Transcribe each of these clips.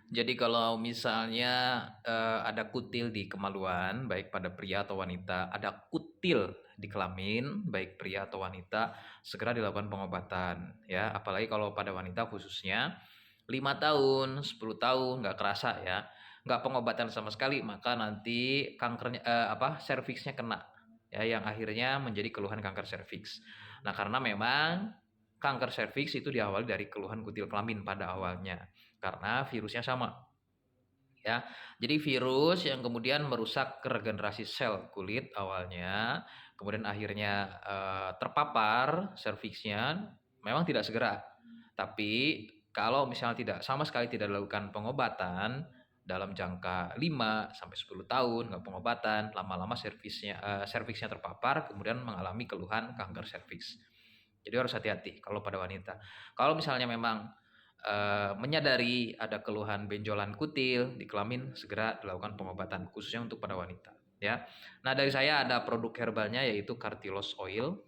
Jadi kalau misalnya, ada kutil di kemaluan, baik pada pria atau wanita, ada kutil di kelamin, baik pria atau wanita, segera dilakukan pengobatan, ya. Apalagi kalau pada wanita khususnya, 5 tahun, 10 tahun, nggak kerasa ya, nggak pengobatan sama sekali, maka nanti kankernya serviksnya kena, ya, yang akhirnya menjadi keluhan kanker serviks. Nah, karena memang kanker serviks itu diawali dari keluhan kutil kelamin pada awalnya, karena virusnya sama, ya. Jadi virus yang kemudian merusak regenerasi sel kulit awalnya, kemudian akhirnya terpapar serviksnya, memang tidak segera. Tapi kalau misalnya sama sekali tidak dilakukan pengobatan dalam jangka 5 sampai 10 tahun nggak pengobatan, lama-lama serviksnya terpapar kemudian mengalami keluhan kanker serviks. Jadi harus hati-hati kalau pada wanita. Kalau misalnya memang menyadari ada keluhan benjolan kutil di kelamin, segera dilakukan pengobatan khususnya untuk pada wanita, ya. Nah, dari saya ada produk herbalnya yaitu Cartilos Oil.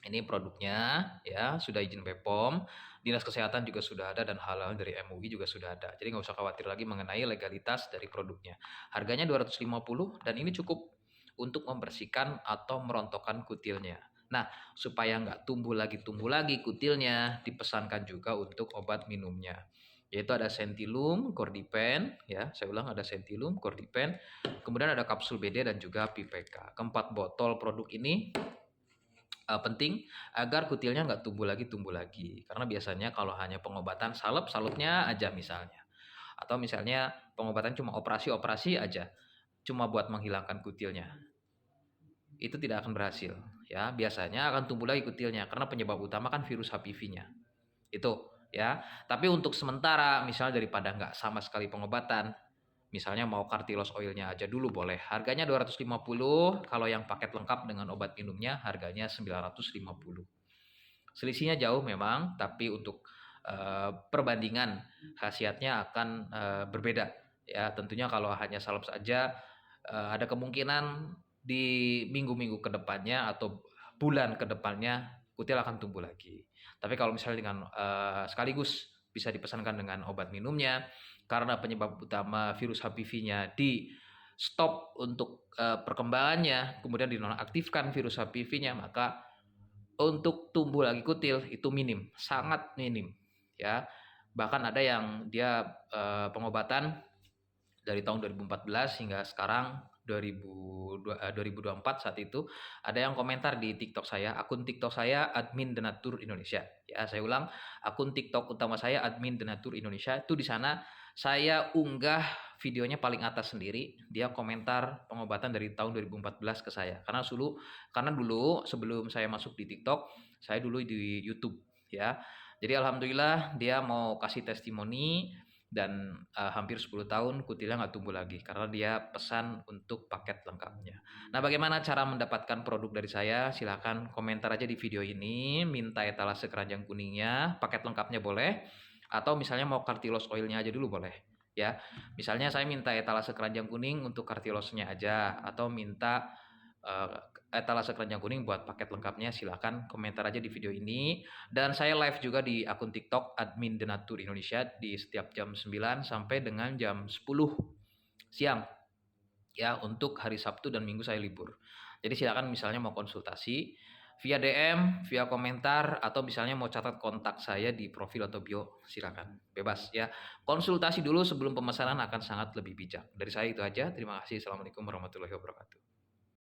Ini produknya, ya, sudah izin BPOM, Dinas Kesehatan juga sudah ada dan halal dari MUI juga sudah ada. Jadi nggak usah khawatir lagi mengenai legalitas dari produknya. Harganya 250 dan ini cukup untuk membersihkan atau merontokkan kutilnya. Nah, supaya nggak tumbuh lagi kutilnya, dipesankan juga untuk obat minumnya. Yaitu ada Sentilum, Cordipen, ya, saya ulang ada Sentilum, Cordipen, kemudian ada kapsul BD dan juga PPK. Keempat botol produk ini penting agar kutilnya nggak tumbuh lagi. Karena biasanya kalau hanya pengobatan salep-salepnya aja misalnya. Atau misalnya pengobatan cuma operasi-operasi aja, cuma buat menghilangkan kutilnya. Itu tidak akan berhasil, ya. Biasanya akan tumbuh lagi kutilnya karena penyebab utama kan virus HPV-nya. Itu, ya. Tapi untuk sementara misalnya daripada nggak sama sekali pengobatan, misalnya mau Cartilos Oilnya aja dulu boleh. Harganya 250, kalau yang paket lengkap dengan obat minumnya harganya 950. Selisihnya jauh memang, tapi untuk perbandingan khasiatnya akan berbeda. Ya, tentunya kalau hanya salep saja ada kemungkinan di minggu-minggu ke depannya atau bulan ke depannya kutil akan tumbuh lagi. Tapi kalau misalnya dengan sekaligus bisa dipesankan dengan obat minumnya karena penyebab utama virus HPV-nya di stop untuk perkembangannya, kemudian dinonaktifkan virus HPV-nya, maka untuk tumbuh lagi kutil itu minim, sangat minim, ya. Bahkan ada yang dia pengobatan dari tahun 2014 hingga sekarang 2024 saat itu ada yang komentar di TikTok saya, akun TikTok saya admin Denatur Indonesia. Ya, saya ulang, akun TikTok utama saya admin Denatur Indonesia. Itu di sana saya unggah videonya paling atas sendiri. Dia komentar pengobatan dari tahun 2014 ke saya. Karena dulu sebelum saya masuk di TikTok, saya dulu di YouTube, ya. Jadi alhamdulillah dia mau kasih testimoni dan hampir 10 tahun kutilnya nggak tumbuh lagi karena dia pesan untuk paket lengkapnya. Nah, bagaimana cara mendapatkan produk dari saya? Silahkan komentar aja di video ini, minta etalase keranjang kuningnya, paket lengkapnya boleh, atau misalnya mau Cartilos oilnya aja dulu boleh, ya. Misalnya saya minta etalase keranjang kuning untuk Cartilosnya aja, atau minta eh, etalase keranjang kuning buat paket lengkapnya, silahkan komentar aja di video ini. Dan saya live juga di akun TikTok admin Denatur Indonesia di setiap jam 9 sampai dengan jam 10 siang, ya. Untuk hari Sabtu dan Minggu saya libur. Jadi silakan misalnya mau konsultasi via DM, via komentar, atau misalnya mau catat kontak saya di profil atau bio, silakan. Bebas, ya. Konsultasi dulu sebelum pemesanan akan sangat lebih bijak. Dari saya itu aja. Terima kasih. Assalamualaikum warahmatullahi wabarakatuh.